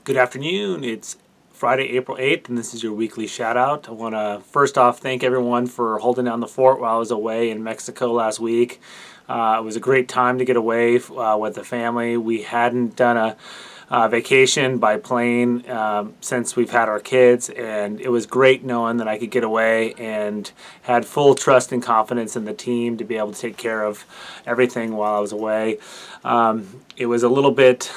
Good afternoon. It's Friday, April 8th, and this is your weekly shout out. I want to first off thank everyone for holding down the fort while I was away in Mexico last week. It was a great time to get away with the family. We hadn't done a vacation by plane since we've had our kids, and it was great knowing that I could get away and had full trust and confidence in the team to be able to take care of everything while I was away. It was a little bit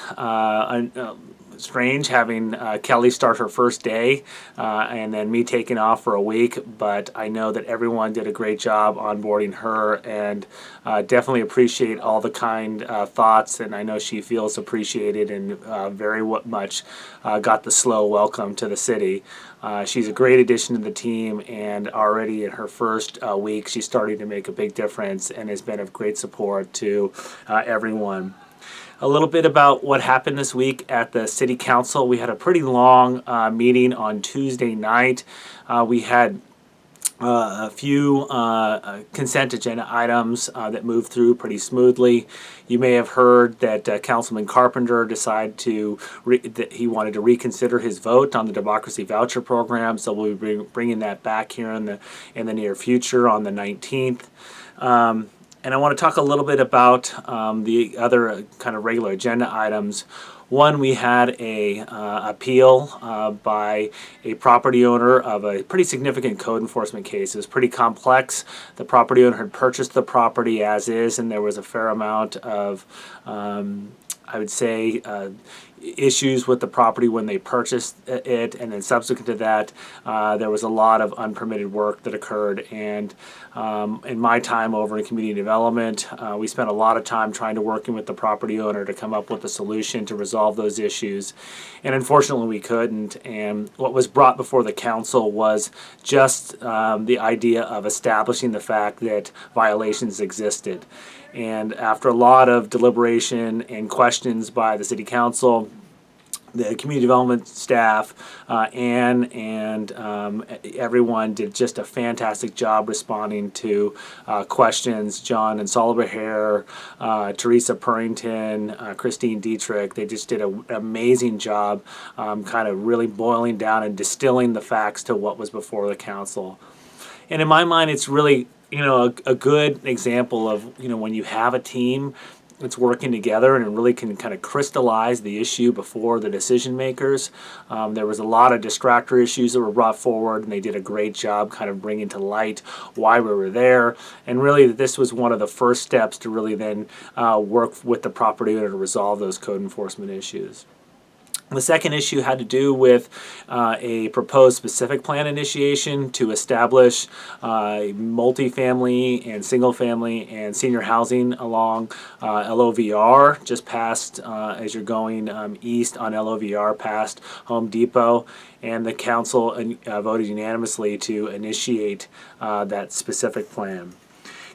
strange having Kelly start her first day and then me taking off for a week, but I know that everyone did a great job onboarding her, and definitely appreciate all the kind thoughts, and I know she feels appreciated and very much got the slow welcome to the city. She's a great addition to the team, and already in her first week she's starting to make a big difference and has been of great support to everyone. A little bit about what happened this week at the City Council. We had a pretty long meeting on Tuesday night. We had a few consent agenda items that moved through pretty smoothly. You may have heard that Councilman Carpenter decided that he wanted to reconsider his vote on the Democracy Voucher Program, so we'll be bringing that back here in the near future on the 19th. And I want to talk a little bit about the other kind of regular agenda items. One, we had a appeal by a property owner of a pretty significant code enforcement case. It was pretty complex. The property owner had purchased the property as is, and there was a fair amount of I would say issues with the property when they purchased it, and then subsequent to that there was a lot of unpermitted work that occurred. And in my time over in community development, we spent a lot of time trying to working with the property owner to come up with a solution to resolve those issues, and unfortunately we couldn't. And what was brought before the council was just the idea of establishing the fact that violations existed. And after a lot of deliberation and questions by the city council, the community development staff, Ann, and everyone did just a fantastic job responding to questions. John and Soliver, Teresa Purrington, Christine Dietrich, they just did an amazing job kind of really boiling down and distilling the facts to what was before the council. And in my mind, it's really a good example of when you have a team that's working together and it really can kind of crystallize the issue before the decision makers. There was a lot of distractor issues that were brought forward, and they did a great job kind of bringing to light why we were there, and really this was one of the first steps to really then work with the property owner to resolve those code enforcement issues. The second issue had to do with a proposed specific plan initiation to establish multifamily and single family and senior housing along LOVR, just past as you're going east on LOVR past Home Depot. And the council voted unanimously to initiate that specific plan.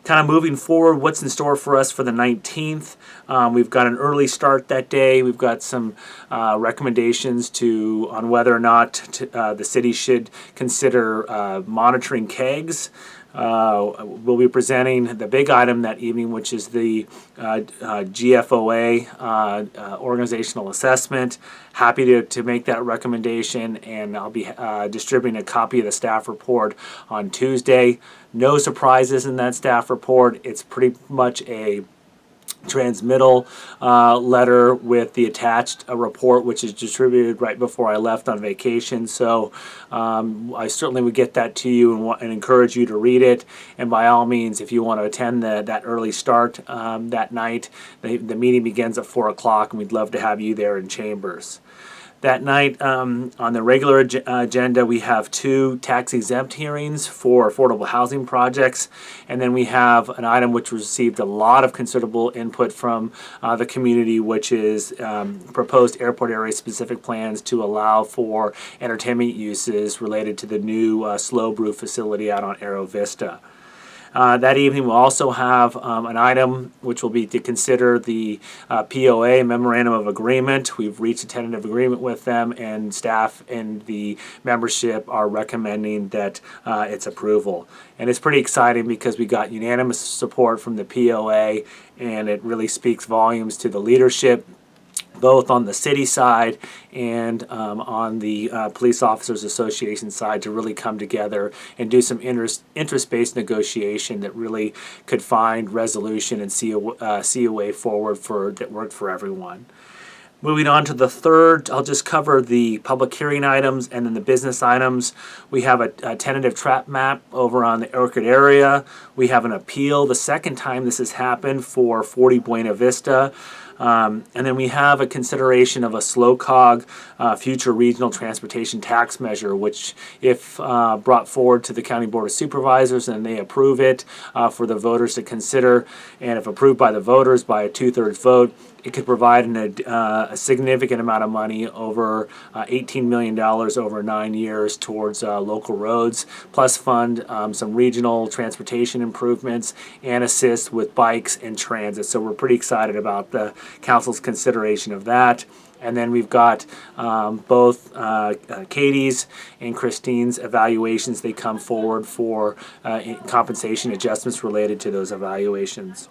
Kind of moving forward, what's in store for us for the 19th? We've got an early start that day. We've got some recommendations on whether or not the city should consider monitoring kegs. We'll be presenting the big item that evening, which is the GFOA organizational assessment. Happy to make that recommendation, and I'll be distributing a copy of the staff report on Tuesday. No surprises in that staff report. It's pretty much a transmittal letter with the attached report, which is distributed right before I left on vacation. So I certainly would get that to you and encourage you to read it. And by all means, if you want to attend that early start that night, the meeting begins at 4 o'clock, and we'd love to have you there in chambers. That night, on the regular agenda, we have 2 tax-exempt hearings for affordable housing projects, and then we have an item which received a lot of considerable input from the community, which is proposed airport area specific plans to allow for entertainment uses related to the new Slow Brew facility out on Aero Vista. That evening we'll also have an item which will be to consider the POA, Memorandum of Agreement. We've reached a tentative agreement with them, and staff and the membership are recommending that its approval. And it's pretty exciting because we got unanimous support from the POA, and it really speaks volumes to the leadership both on the city side and on the Police Officers Association side, to really come together and do some interest-based negotiation that really could find resolution and see a way forward that worked for everyone. Moving on to the third, I'll just cover the public hearing items and then the business items. We have a tentative trap map over on the Orchard area. We have an appeal, the second time this has happened, for 40 Buena Vista. And then we have a consideration of a SLOCOG future regional transportation tax measure, which, if brought forward to the County Board of Supervisors and they approve it for the voters to consider, and if approved by the voters by a 2/3 vote, it could provide a significant amount of money, over $18 million over 9 years, towards local roads, plus fund some regional transportation improvements and assist with bikes and transit. So we're pretty excited about the council's consideration of that. And then we've got both Katie's and Christine's evaluations. They come forward for compensation adjustments related to those evaluations.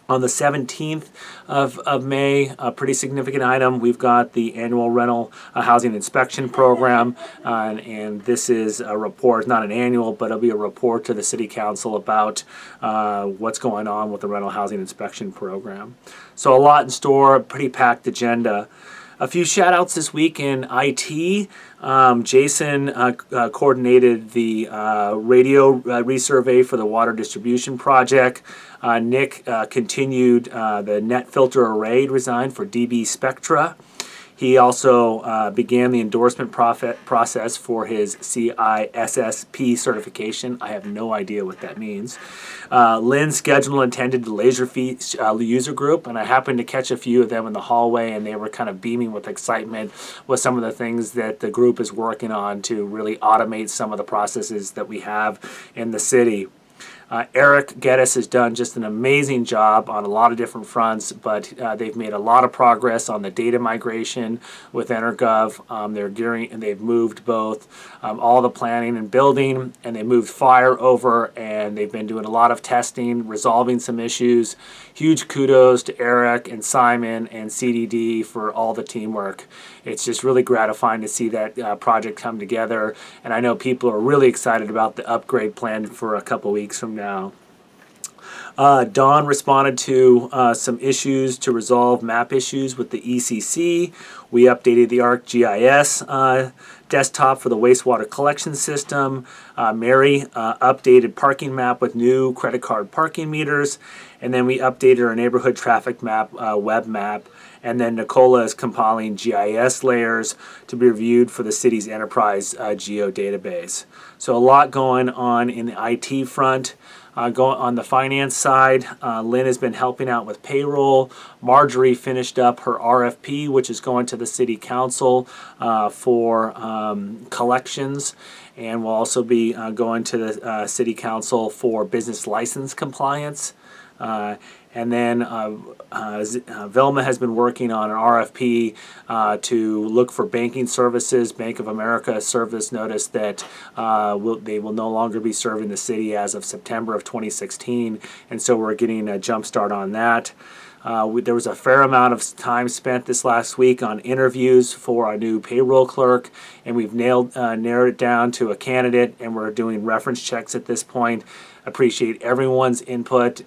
On the 17th of May, a pretty significant item, we've got the annual rental housing inspection program, and this is a report, not an annual, but it'll be a report to the City Council about what's going on with the rental housing inspection program. So a lot in store, pretty packed agenda. A few shout outs this week in IT. Jason coordinated the radio resurvey for the water distribution project. Nick continued the net filter array design for DB Spectra. He also began the endorsement process for his CISSP certification. I have no idea what that means. Lynn scheduled and attended the Laserfeet user group, and I happened to catch a few of them in the hallway, and they were kind of beaming with excitement with some of the things that the group is working on to really automate some of the processes that we have in the city. Eric Geddes has done just an amazing job on a lot of different fronts, but they've made a lot of progress on the data migration with EnerGov. They've moved both all the planning and building, and they moved fire over, and they've been doing a lot of testing, resolving some issues. Huge kudos to Eric and Simon and CDD for all the teamwork. It's just really gratifying to see that project come together, and I know people are really excited about the upgrade planned for a couple weeks from now. Dawn responded to some issues to resolve map issues with the ECC. We updated the ArcGIS desktop for the wastewater collection system. Mary updated parking map with new credit card parking meters. And then we updated our neighborhood traffic map, web map. And then Nicola is compiling GIS layers to be reviewed for the city's enterprise geo database. So a lot going on in the IT front. Going on the finance side, Lynn has been helping out with payroll. Marjorie finished up her RFP, which is going to the city council for collections, and will also be going to the city council for business license compliance. And then Velma has been working on an RFP to look for banking services. Bank of America service noticed that they will no longer be serving the city as of September of 2016, and so we're getting a jump start on that. There was a fair amount of time spent this last week on interviews for our new payroll clerk, and we've narrowed it down to a candidate, and we're doing reference checks at this point. Appreciate everyone's input.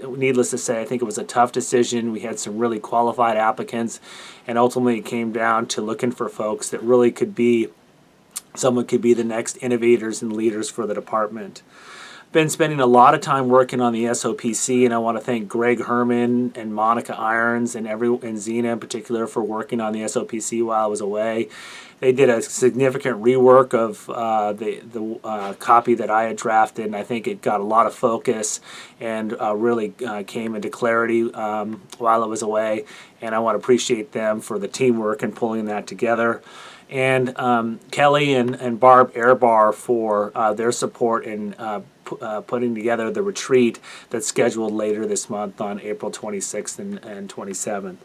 Needless to say, I think it was a tough decision. We had some really qualified applicants, and ultimately it came down to looking for folks that really could be the next innovators and leaders for the department. Been spending a lot of time working on the SOPC, and I want to thank Greg Herman and Monica Irons and Zena in particular for working on the SOPC while I was away. They did a significant rework of the copy that I had drafted, and I think it got a lot of focus and really came into clarity while I was away, and I want to appreciate them for the teamwork and pulling that together. And Kelly and Barb Airbar for their support in putting together the retreat that's scheduled later this month on April 26th and 27th.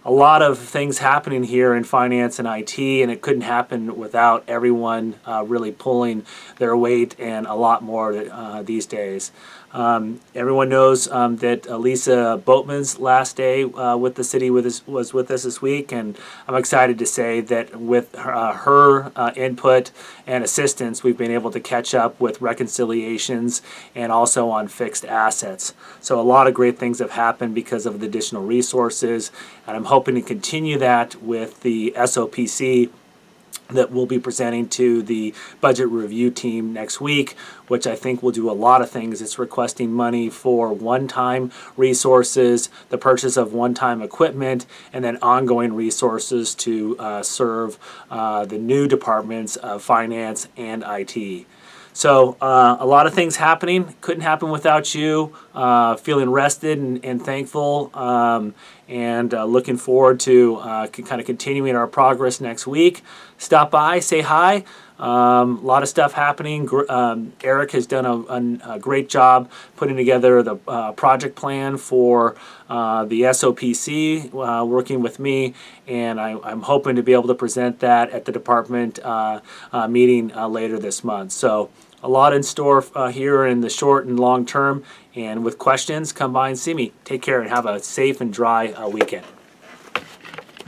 A lot of things happening here in finance and IT, and it couldn't happen without everyone really pulling their weight and a lot more these days. Everyone knows that Lisa Boatman's last day with the city was with us this week, and I'm excited to say that with her input and assistance, we've been able to catch up with reconciliations and also on fixed assets. So a lot of great things have happened because of the additional resources, and I'm hoping to continue that with the SOPC that we'll be presenting to the budget review team next week, which I think will do a lot of things. It's requesting money for one-time resources, the purchase of one-time equipment, and then ongoing resources to serve the new departments of finance and IT. So a lot of things happening. Couldn't happen without you. Feeling rested and thankful, and looking forward to kind of continuing our progress next week. Stop by, say hi. A lot of stuff happening. Eric has done a great job putting together the project plan for the SOPC, working with me, and I'm hoping to be able to present that at the department meeting later this month. So a lot in store here in the short and long term, and with questions, come by and see me. Take care and have a safe and dry weekend.